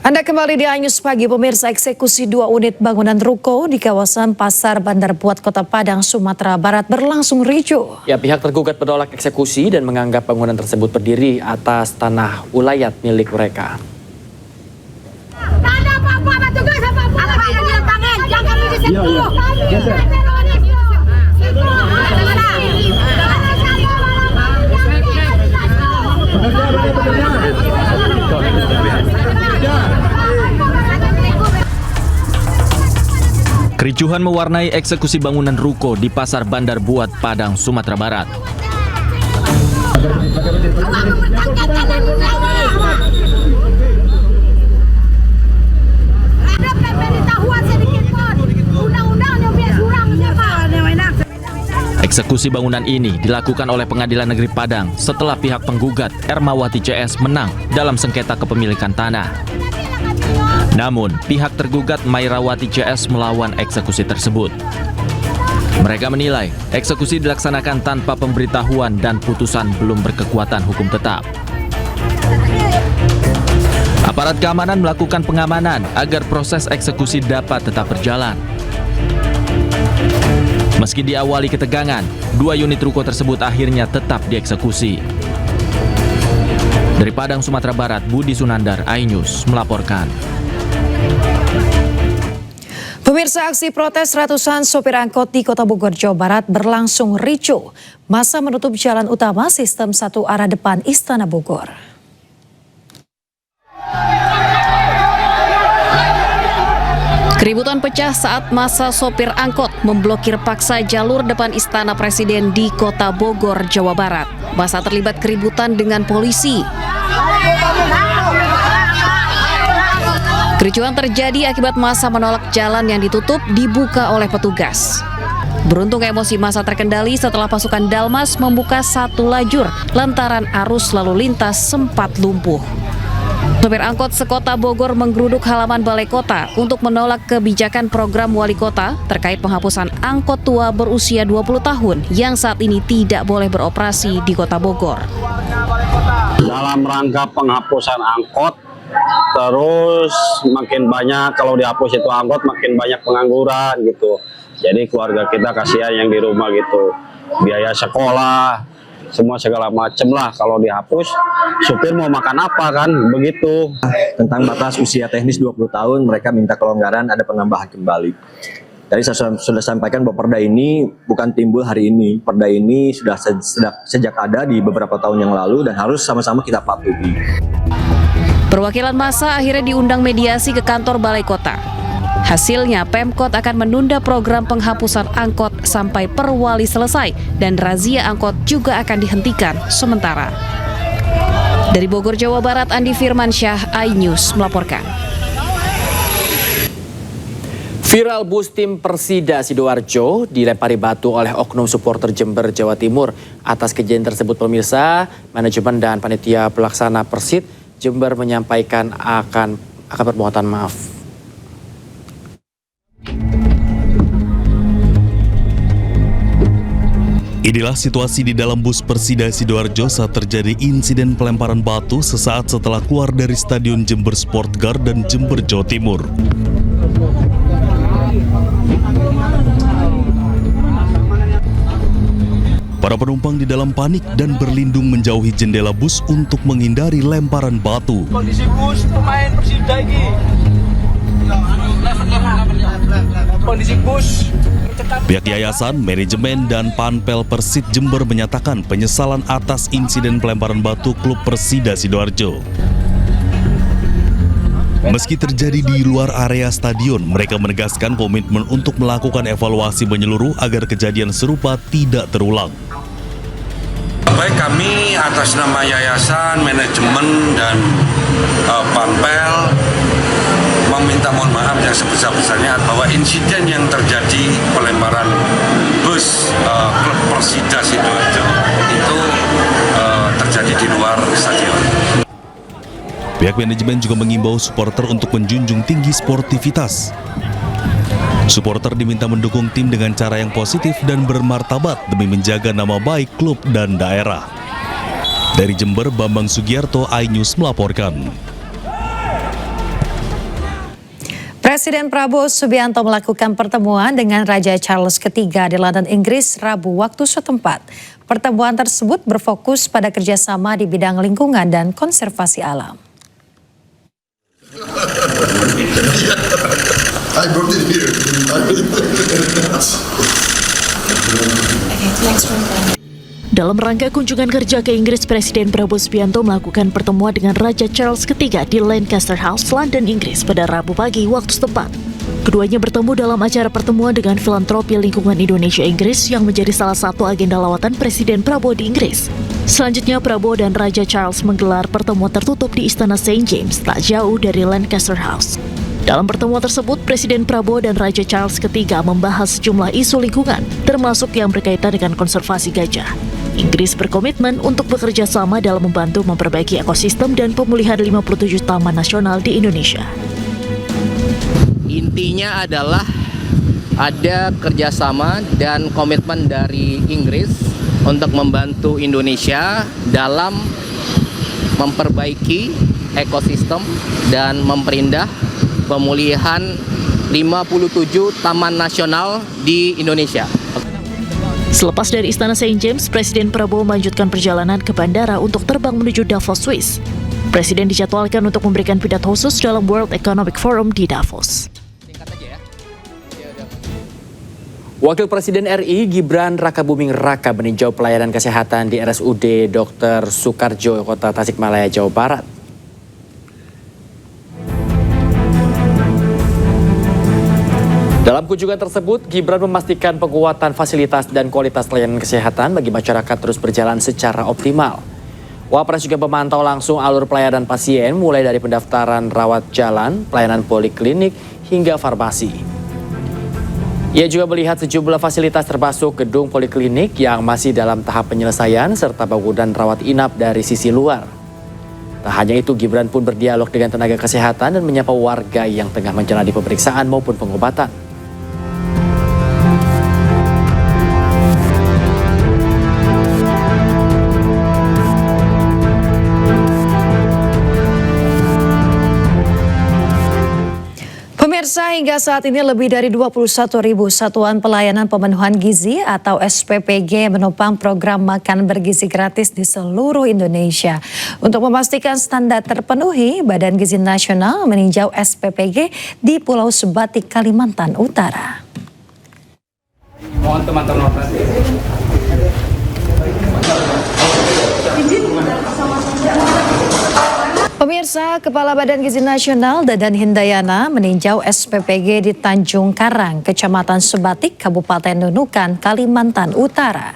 Anda kembali di iNews Pagi, pemirsa. Eksekusi 2 unit bangunan ruko di kawasan Pasar Bandar Buat, Kota Padang, Sumatera Barat berlangsung ricuh. Ya, pihak tergugat menolak eksekusi dan menganggap bangunan tersebut berdiri atas tanah ulayat milik mereka. Kericuhan mewarnai eksekusi bangunan ruko di Pasar Bandar Buat, Padang, Sumatera Barat. Eksekusi bangunan ini dilakukan oleh Pengadilan Negeri Padang setelah pihak penggugat Ermawati CS menang dalam sengketa kepemilikan tanah. Namun, pihak tergugat Mairawati CS melawan eksekusi tersebut. Mereka menilai eksekusi dilaksanakan tanpa pemberitahuan dan putusan belum berkekuatan hukum tetap. Aparat keamanan melakukan pengamanan agar proses eksekusi dapat tetap berjalan. Meski diawali ketegangan, 2 unit ruko tersebut akhirnya tetap dieksekusi. Dari Padang, Sumatera Barat, Budi Sunandar, iNews melaporkan. Pemirsa, aksi protes ratusan sopir angkot di Kota Bogor, Jawa Barat berlangsung ricuh. Massa menutup jalan utama sistem satu arah depan Istana Bogor. Keributan pecah saat massa sopir angkot memblokir paksa jalur depan Istana Presiden di Kota Bogor, Jawa Barat. Massa terlibat keributan dengan polisi. Kericuhan terjadi akibat massa menolak jalan yang ditutup dibuka oleh petugas. Beruntung emosi massa terkendali setelah pasukan Dalmas membuka satu lajur lantaran arus lalu lintas sempat lumpuh. Sopir angkot sekota Bogor menggeruduk halaman Balai Kota untuk menolak kebijakan program wali kota terkait penghapusan angkot tua berusia 20 tahun yang saat ini tidak boleh beroperasi di Kota Bogor. Dalam rangka penghapusan angkot, terus makin banyak kalau dihapus itu angkot makin banyak pengangguran gitu. Jadi keluarga kita kasihan yang di rumah gitu, biaya sekolah, semua segala macem lah. Kalau dihapus, supir mau makan apa kan, begitu. Tentang batas usia teknis 20 tahun, mereka minta kelonggaran, ada penambahan kembali. Tadi saya sudah sampaikan bahwa perda ini bukan timbul hari ini. Perda ini sudah sejak ada di beberapa tahun yang lalu dan harus sama-sama kita patuhi. Perwakilan massa akhirnya diundang mediasi ke kantor Balai Kota. Hasilnya, Pemkot akan menunda program penghapusan angkot sampai perwali selesai dan razia angkot juga akan dihentikan sementara. Dari Bogor, Jawa Barat, Andi Firmansyah, iNews melaporkan. Viral bus tim Persida Sidoarjo dilempari batu oleh oknum supporter Jember, Jawa Timur. Atas kejadian tersebut, pemirsa, manajemen dan panitia pelaksana Persid Jember menyampaikan akan permohonan maaf. Inilah situasi di dalam bus Persida Sidoarjo saat terjadi insiden pelemparan batu sesaat setelah keluar dari Stadion Jember Sport Garden, Jember, Jawa Timur. Para penumpang di dalam panik dan berlindung menjauhi jendela bus untuk menghindari lemparan batu. Kondisi bus pemain Persida ini. Kondisi bus. Pihak yayasan, manajemen, dan Panpel Persid Jember menyatakan penyesalan atas insiden pelemparan batu klub Persida Sidoarjo. Meski terjadi di luar area stadion, mereka menegaskan komitmen untuk melakukan evaluasi menyeluruh agar kejadian serupa tidak terulang. Baik, kami atas nama yayasan, manajemen, dan Panpel meminta mohon maaf yang sebesar-besarnya bahwa insiden yang terjadi pelemparan bus klub Persida Sidoarjo itu terjadi di luar stadion. Pihak manajemen juga mengimbau supporter untuk menjunjung tinggi sportivitas. Supporter diminta mendukung tim dengan cara yang positif dan bermartabat demi menjaga nama baik klub dan daerah. Dari Jember, Bambang Sugiarto, iNews melaporkan. Presiden Prabowo Subianto melakukan pertemuan dengan Raja Charles III di London, Inggris, Rabu waktu setempat. Pertemuan tersebut berfokus pada kerjasama di bidang lingkungan dan konservasi alam. Dalam rangka kunjungan kerja ke Inggris, Presiden Prabowo Subianto melakukan pertemuan dengan Raja Charles III di Lancaster House, London, Inggris pada Rabu pagi waktu setempat. Keduanya bertemu dalam acara pertemuan dengan filantropi lingkungan Indonesia Inggris yang menjadi salah satu agenda lawatan Presiden Prabowo di Inggris. Selanjutnya, Prabowo dan Raja Charles menggelar pertemuan tertutup di Istana St. James, tak jauh dari Lancaster House. Dalam pertemuan tersebut, Presiden Prabowo dan Raja Charles III membahas sejumlah isu lingkungan, termasuk yang berkaitan dengan konservasi gajah. Inggris berkomitmen untuk bekerja sama dalam membantu memperbaiki ekosistem dan pemulihan 57 taman nasional di Indonesia. Intinya adalah ada kerjasama dan komitmen dari Inggris untuk membantu Indonesia dalam memperbaiki ekosistem dan memperindah pemulihan 57 taman nasional di Indonesia. Selepas dari Istana St. James, Presiden Prabowo melanjutkan perjalanan ke bandara untuk terbang menuju Davos, Swiss. Presiden dijadwalkan untuk memberikan pidato khusus dalam World Economic Forum di Davos. Wakil Presiden RI Gibran Rakabuming Raka meninjau pelayanan kesehatan di RSUD Dr. Soekarjo, Kota Tasikmalaya, Jawa Barat. Dalam kunjungan tersebut, Gibran memastikan penguatan fasilitas dan kualitas pelayanan kesehatan bagi masyarakat terus berjalan secara optimal. Wapres juga memantau langsung alur pelayanan pasien mulai dari pendaftaran rawat jalan, pelayanan poliklinik, hingga farmasi. Ia juga melihat sejumlah fasilitas termasuk gedung poliklinik yang masih dalam tahap penyelesaian serta bangunan rawat inap dari sisi luar. Tak hanya itu, Gibran pun berdialog dengan tenaga kesehatan dan menyapa warga yang tengah menjalani pemeriksaan maupun pengobatan. Pemirsa, hingga saat ini lebih dari 21.000 satuan pelayanan pemenuhan gizi atau SPPG menopang program makan bergizi gratis di seluruh Indonesia. Untuk memastikan standar terpenuhi, Badan Gizi Nasional meninjau SPPG di Pulau Sebatik, Kalimantan Utara. Mohon teman-teman Pemirsa, Kepala Badan Gizi Nasional Dadan Hindayana meninjau SPPG di Tanjung Karang, Kecamatan Sebatik, Kabupaten Nunukan, Kalimantan Utara.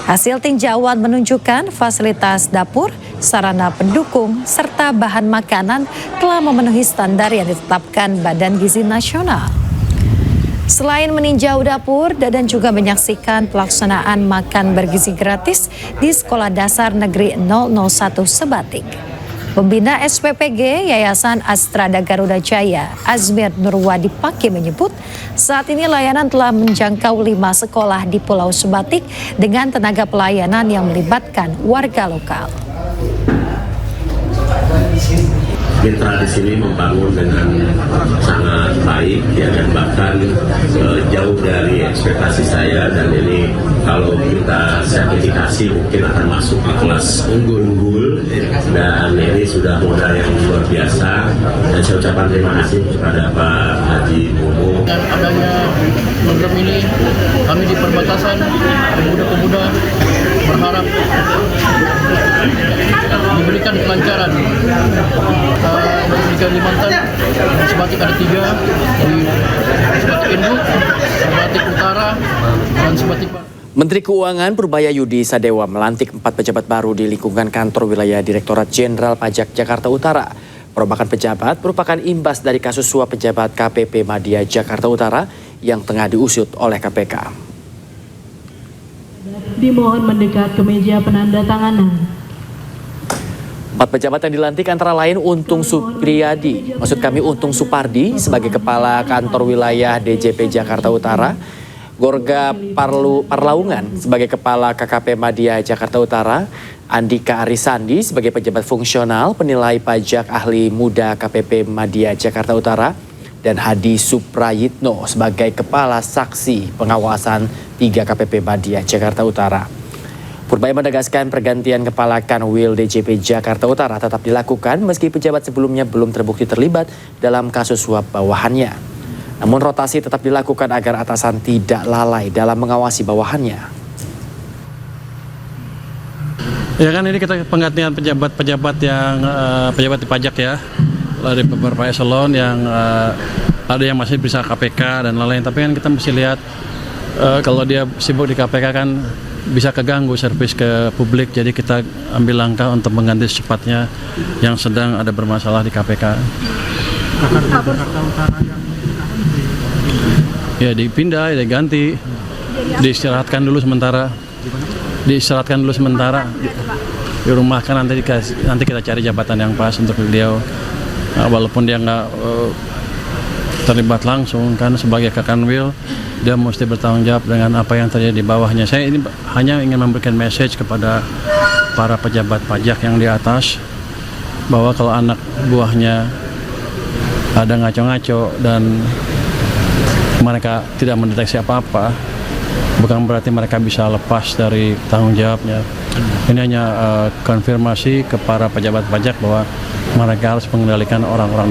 Hasil tinjauan menunjukkan fasilitas dapur, sarana pendukung, serta bahan makanan telah memenuhi standar yang ditetapkan Badan Gizi Nasional. Selain meninjau dapur, Dadan juga menyaksikan pelaksanaan makan bergizi gratis di Sekolah Dasar Negeri 001 Sebatik. Pembina SPPG Yayasan Astrada Garuda Jaya, Azmir Nurwadi Paki menyebut saat ini layanan telah menjangkau 5 sekolah di Pulau Sebatik dengan tenaga pelayanan yang melibatkan warga lokal. Mitra di sini membangun dengan sangat baik ya, dan bahkan jauh dari ekspektasi saya, dan ini kalau kita sertifikasi mungkin akan masuk ke kelas unggul, dan ini sudah modal yang luar biasa, dan saya ucapkan terima kasih kepada Pak Haji Momo. Dan adanya program ini, kami di perbatasan pemuda-pemuda berharap diberikan kelancaran. Di Kalimantan, di Sebatik ada 3, di Sebatik Induk, Sebatik Utara, dan Sebatik Barat. Menteri Keuangan Purbaya Yudi Sadewa melantik 4 pejabat baru di lingkungan kantor wilayah Direktorat Jenderal Pajak Jakarta Utara. Perombakan pejabat merupakan imbas dari kasus suap pejabat KPP Madya Jakarta Utara yang tengah diusut oleh KPK. Dimohon mendekat ke meja penandatanganan. 4 pejabat yang dilantik antara lain Untung Untung Supardi sebagai Kepala Kantor Wilayah DJP Jakarta Utara, Gorga Parlaungan sebagai Kepala KKP Madya Jakarta Utara, Andika Arisandi sebagai Pejabat Fungsional Penilai Pajak Ahli Muda KPP Madya Jakarta Utara, dan Hadi Suprayitno sebagai Kepala Saksi Pengawasan 3 KPP Badia, Jakarta Utara. Purbaya menegaskan pergantian Kepala Kanwil DJP Jakarta Utara tetap dilakukan meski pejabat sebelumnya belum terbukti terlibat dalam kasus suap bawahannya. Namun rotasi tetap dilakukan agar atasan tidak lalai dalam mengawasi bawahannya. Ya kan ini kita penggantian pejabat-pejabat yang pejabat di pajak ya, dari beberapa eselon yang ada yang masih bisa KPK dan lain-lain. Tapi kan kita mesti lihat kalau dia sibuk di KPK kan bisa keganggu servis ke publik, jadi kita ambil langkah untuk mengganti secepatnya yang sedang ada bermasalah di KPK. Ya dipindah, diganti, diistirahatkan dulu sementara, di rumah kan nanti kita cari jabatan yang pas untuk beliau, walaupun dia nggak terlibat langsung kan sebagai Kakanwil. Dia mesti bertanggung jawab dengan apa yang terjadi di bawahnya. Saya ini hanya ingin memberikan message kepada para pejabat pajak yang di atas bahwa kalau anak buahnya ada ngaco-ngaco dan mereka tidak mendeteksi apa-apa, bukan berarti mereka bisa lepas dari tanggung jawabnya. Ini hanya konfirmasi ke para pejabat pajak bahwa mereka harus mengendalikan orang-orang